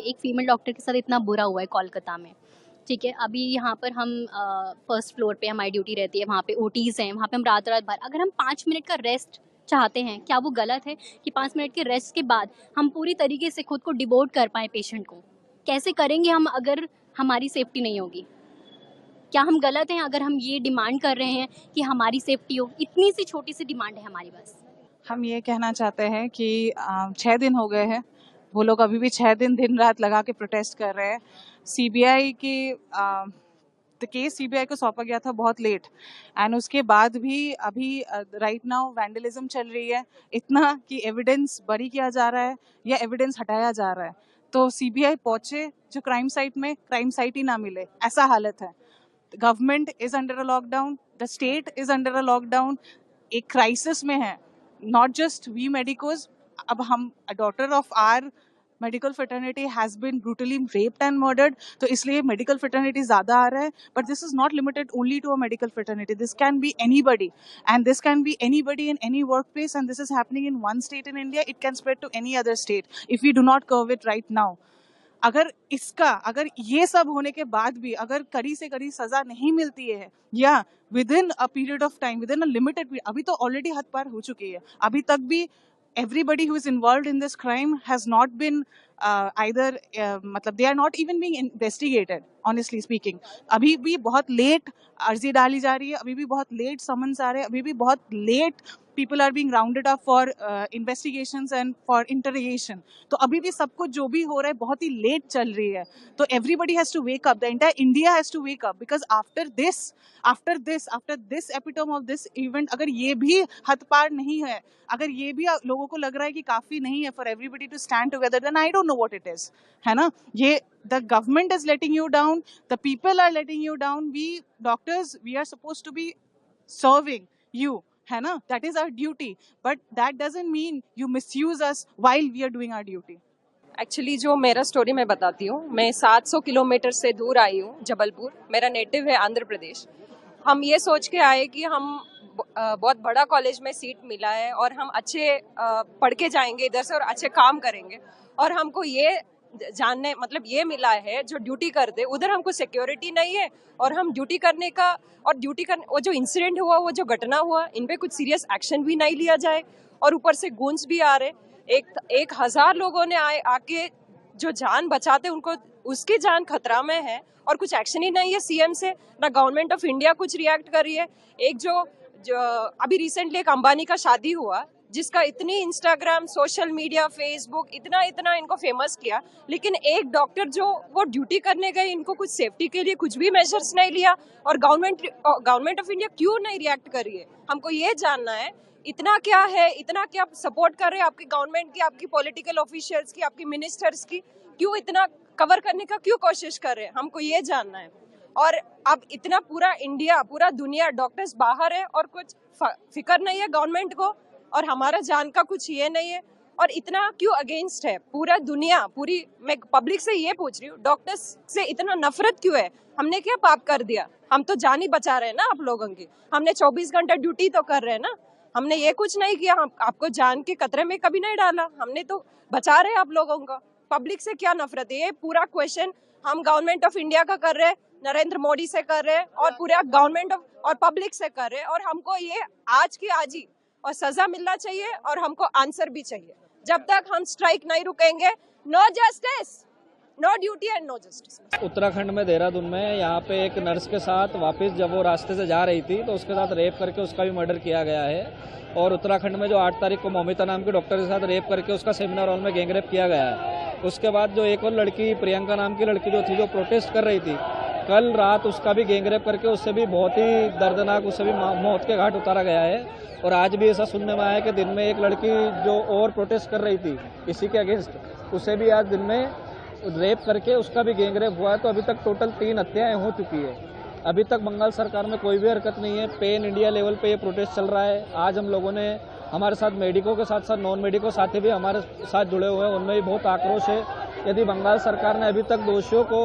एक female doctor के साथ इतना बुरा हुआ है कोलकाता में, ठीक है। अभी यहाँ पर हम फर्स्ट फ्लोर पे हमारी ड्यूटी रहती है, वहाँ पे ओटीज़ हैं, वहाँ पे हम रात-रात भर अगर हम 5 मिनट का रेस्ट चाहते हैं, क्या वो गलत है कि 5 मिनट के रेस्ट के बाद हम पूरी तरीके से खुद को डिवोट कर पाएँ पेशेंट को? कैसे करेंगे हम अगर हमारी सेफ्टी नहीं होगी? क्या हम गलत हैं अगर हम ये डिमांड कर रहे हैं कि हमारी सेफ्टी हो? इतनी सी छोटी सी डिमांड है हमारी बस। हम ये कहना चाहते हैं कि 6 दिन हो गए हैं, वो लोग अभी भी 6 दिन दिन रात लगा के प्रोटेस्ट कर रहे हैं। सीबीआई की केस सीबीआई को सौंपा गया था बहुत लेट, एंड उसके बाद भी अभी राइट नाउ वैंडलिज्म चल रही है, इतना कि एविडेंस बरी किया जा रहा है या एविडेंस हटाया जा रहा है। तो सीबीआई पहुंचे जो क्राइम साइट में, क्राइम साइट ही ना मिले, ऐसा हालत है। Government is under a lockdown, the state is under a lockdown, एक क्राइसिस में है। नॉट जस्ट वी मेडिकोज, अब हम daughter of our medical fraternity has been brutally raped and murdered, तो इसलिए मेडिकल फ्रेटर्निटी ज्यादा आ रहा है। But this is not limited only to a medical fraternity, this can be anybody, and this can be anybody in any work place, and this is happening in one state in India, it can spread to any other state if we do not curb it right now. अगर ये सब होने के बाद भी अगर कड़ी से कड़ी सजा नहीं मिलती है, या with in a period of time, with in a limited period, अभी तो ऑलरेडी हद पार हो चुकी है, अभी तक भी everybody who is involved in this crime has not been either मतलब they are not even being investigated, honestly speaking। अभी भी बहुत लेट अर्जी डाली जा रही है, अभी भी बहुत लेट समन्स आ रहे हैं, अभी भी बहुत late people are being rounded up for investigations and for interrogation। तो अभी भी सब कुछ जो भी हो रहा है बहुत ही लेट चल रही है। तो everybody has to wake up, the entire India has to wake up, because after this epitome of this event, अगर ये भी हद पार नहीं है, अगर ये भी लोगों को लग रहा है कि काफी नहीं है for everybody to stand together, then I don't know what it is, है ना। ये the government is letting you down, the people are letting you down, we doctors, we are supposed to be serving you, है ना, that is our duty, but that doesn't mean you misuse us while we are doing our duty। Actually जो मेरा story मैं बताती हूँ, मैं 700 kilometre से दूर आई हूँ, जबलपुर, मेरा नेटिव है आंध्र प्रदेश। हम ये सोच के आए कि हम बहुत बड़ा कॉलेज में सीट मिला है और हम अच्छे पढ़ के जाएंगे इधर से और अच्छे काम करेंगे, और हमको ये जानने मतलब ये मिला है जो ड्यूटी करते उधर हमको सिक्योरिटी नहीं है, और हम ड्यूटी करने का और वो जो इंसिडेंट हुआ, वो जो घटना हुआ, इन पे कुछ सीरियस एक्शन भी नहीं लिया जाए, और ऊपर से गूंज भी आ रहे। 1000 लोगों ने आके जो जान बचाते उनको, उसकी जान खतरा में है, और कुछ एक्शन ही नहीं है सीएम से, ना गवर्नमेंट ऑफ इंडिया कुछ रिएक्ट कर रही है। एक जो अभी रिसेंटली एक अंबानी का शादी हुआ, जिसका इतनी इंस्टाग्राम, सोशल मीडिया, फेसबुक इतना इनको फेमस किया, लेकिन एक डॉक्टर जो वो ड्यूटी करने गए, इनको कुछ सेफ्टी के लिए कुछ भी मेजर्स नहीं लिया, और गवर्नमेंट ऑफ इंडिया क्यों नहीं रिएक्ट कर रही है, हमको ये जानना है। इतना क्या सपोर्ट कर रहे हैं आपकी गवर्नमेंट की, आपकी पॉलिटिकल ऑफिशियल्स की, आपकी मिनिस्टर्स की, क्यों इतना कवर करने का क्यों कोशिश कर रहे हैं, हमको ये जानना है। और अब इतना पूरा इंडिया, पूरा दुनिया, डॉक्टर्स बाहर है और कुछ फिक्र नहीं है गवर्नमेंट को, और हमारा जान का कुछ ये नहीं है, और इतना क्यों अगेंस्ट है पूरा दुनिया। मैं पब्लिक से ये पूछ रही हूँ, डॉक्टर्स से इतना नफरत क्यों है? हमने क्या पाप कर दिया? हम तो जान ही बचा रहे हैं ना आप लोगों की, हमने 24 घंटा ड्यूटी तो कर रहे हैं ना, हमने ये कुछ नहीं किया, हम आपको जान के खतरे में कभी नहीं डाला, हमने तो बचा रहे हैं आप लोगों का। पब्लिक से क्या नफरत है? ये पूरा क्वेश्चन हम गवर्नमेंट ऑफ इंडिया का कर रहे हैं, नरेंद्र मोदी से कर रहे हैं, और पूरा गवर्नमेंट और पब्लिक से कर रहे हैं, और हमको ये आज की आज ही और सजा मिलना चाहिए, और हमको आंसर भी चाहिए। जब तक हम स्ट्राइक नहीं रुकेंगे, no justice, no duty and no justice. Uttarakhand में देहरादून में यहाँ पे एक नर्स के साथ वापस जब वो रास्ते से जा रही थी तो उसके साथ रेप करके उसका भी मर्डर किया गया है। और उत्तराखंड में जो 8 तारीख को मौमिता नाम की डॉक्टर के साथ रेप करके उसका सेमिनार हॉल में गैंगरेप किया गया है। उसके बाद जो एक और लड़की, प्रियंका नाम की लड़की जो थी, जो प्रोटेस्ट कर रही थी, कल रात उसका भी गैंगरेप करके उससे भी बहुत ही दर्दनाक, उससे भी मौत के घाट उतारा गया है। और आज भी ऐसा सुनने में आया है कि दिन में एक लड़की जो और प्रोटेस्ट कर रही थी इसी के अगेंस्ट, उसे भी आज दिन में रेप करके उसका भी गैंगरेप हुआ है। तो अभी तक टोटल 3 हत्याएं हो चुकी है। अभी तक बंगाल सरकार में कोई भी हरकत नहीं है। पैन इंडिया लेवल पे ये प्रोटेस्ट चल रहा है। आज हम लोगों ने, हमारे साथ मेडिको के साथ साथ नॉन मेडिको साथी भी हमारे साथ जुड़े हुए हैं, उनमें भी बहुत आक्रोश है। यदि बंगाल सरकार ने अभी तक दोषियों को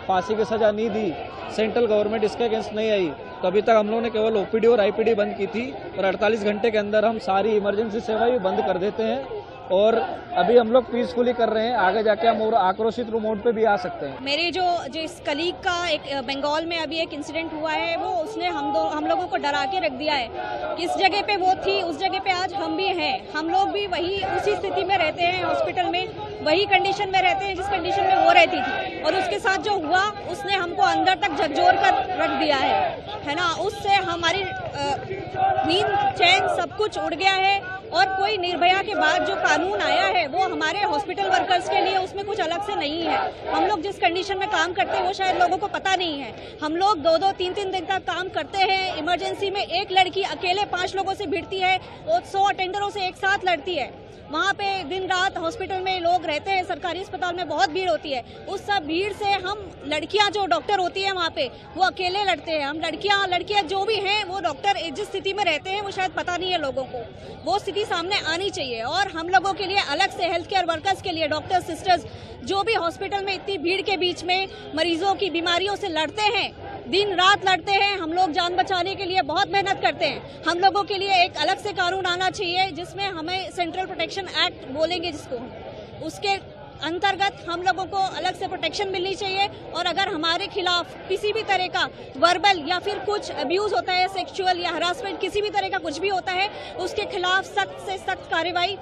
फांसी की सजा नहीं दी, सेंट्रल गवर्नमेंट इसके अगेंस्ट नहीं आई, तो अभी तक हम लोगों ने केवल ओपीडी और आईपीडी बंद की थी, और 48 घंटे के अंदर हम सारी इमरजेंसी सेवाएं भी बंद कर देते हैं। और अभी हम लोग पीसफुली कर रहे हैं, आगे जाके हम और आक्रोशित मोड पे भी आ सकते हैं। मेरे जो इस कलीग का एक बंगाल में अभी एक इंसिडेंट हुआ है, वो उसने हम लोगों को डरा के रख दिया है। किस जगह पे वो थी, उस जगह पे आज हम भी हैं। हम लोग भी वही उसी स्थिति में रहते हैं, हॉस्पिटल में वही कंडीशन में रहते हैं जिस कंडीशन में वो रहती थी, और उसके साथ जो हुआ उसने हमको अंदर तक झकझोर कर रख दिया है ना। उससे हमारी नींद चैन सब कुछ उड़ गया है। और कोई निर्भया के बाद जो कानून आया है वो हमारे हॉस्पिटल वर्कर्स के लिए उसमें कुछ अलग से नहीं है। हम लोग जिस कंडीशन में काम करते हैं वो शायद लोगों को पता नहीं है। हम लोग 2-2, 3-3 दिन तक काम करते हैं। इमरजेंसी में एक लड़की अकेले 5 लोगों से भिड़ती है और 100 अटेंडरों से एक साथ लड़ती है। वहाँ पे दिन रात हॉस्पिटल में लोग रहते हैं, सरकारी अस्पताल में बहुत भीड़ होती है। उस सब भीड़ से हम लड़कियां जो डॉक्टर होती है वहाँ पे वो अकेले लड़ते हैं। हम लड़कियां जो भी हैं वो डॉक्टर जिस स्थिति में रहते हैं वो शायद पता नहीं है लोगों को। वो स्थिति सामने आनी चाहिए। और हम लोगों के लिए अलग से हेल्थ केयर वर्कर्स के लिए डॉक्टर सिस्टर्स जो भी हॉस्पिटल में इतनी भीड़ के बीच में मरीजों की बीमारियों से लड़ते हैं, दिन रात लड़ते हैं। हम लोग जान बचाने के लिए बहुत मेहनत करते हैं। हम लोगों के लिए एक अलग से कानून आना चाहिए जिसमें हमें सेंट्रल प्रोटेक्शन एक्ट बोलेंगे जिसको, उसके अंतर्गत हम लोगों को अलग से प्रोटेक्शन मिलनी चाहिए। और अगर हमारे खिलाफ किसी भी तरह का वर्बल या फिर कुछ अब्यूज होता है, सेक्सुअल या हरासमेंट किसी भी तरह का कुछ भी होता है, उसके खिलाफ सख्त से सख्त कार्रवाई